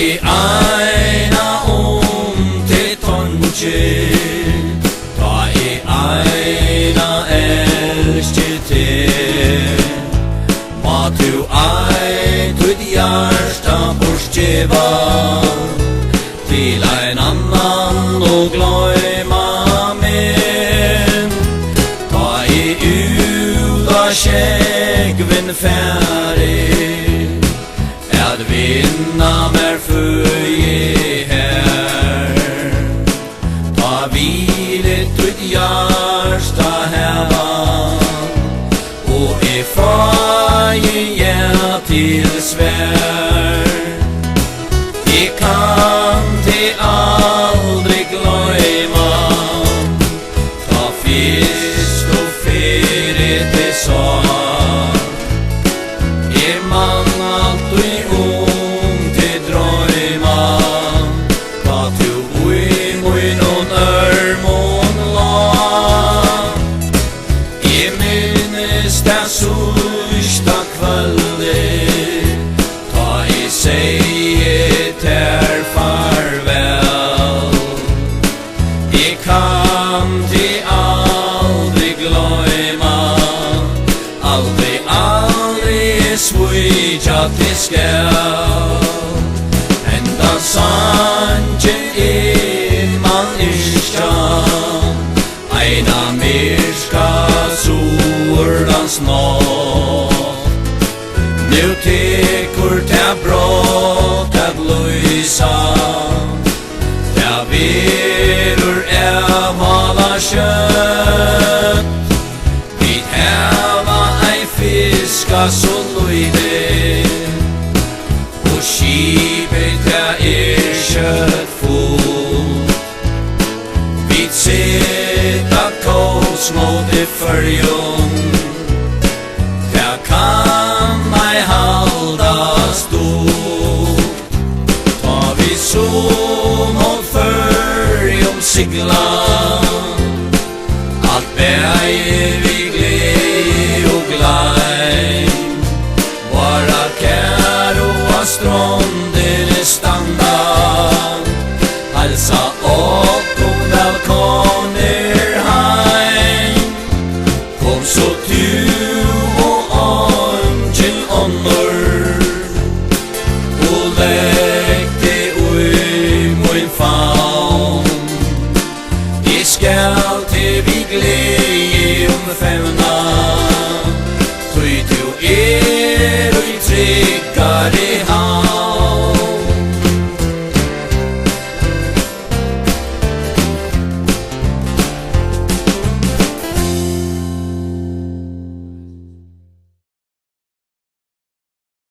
I eina til tonje, ta I eina elsker til. Ma tu ei tutt hjärsta bortgeva til ein annan og gløyma min. Ta I ut av skjegven færi, at vinna mer føye her. Ta hvilet tutt hjärsta heva, og ja til svär. Jeg kan det aldrig glömma, ta fyrst og fyrre det sa. Man alltid til drømma, ta tu ui munnen ørmon la. Jeg minnes det sørsta kvölde, ta I säger ter farvel. Jeg kan det aldrig glömma, aldrig svitja til skall. Enda sanje man iskan, eina myrska sordans nått. Nu tekur ta brått at lysa, ta verur avhala kjøtt. Vi hava ei fiska så løyde, og skipet ta kjøtt fullt. Vi seta kos mot I fyrjon, ta kan ei halda stort. Ta vi så mot fyrjon sigla, alt bæger vi gled og gleim. Vara kær og stråndene standa, halsa okkom velkomner heim. Kom så tu og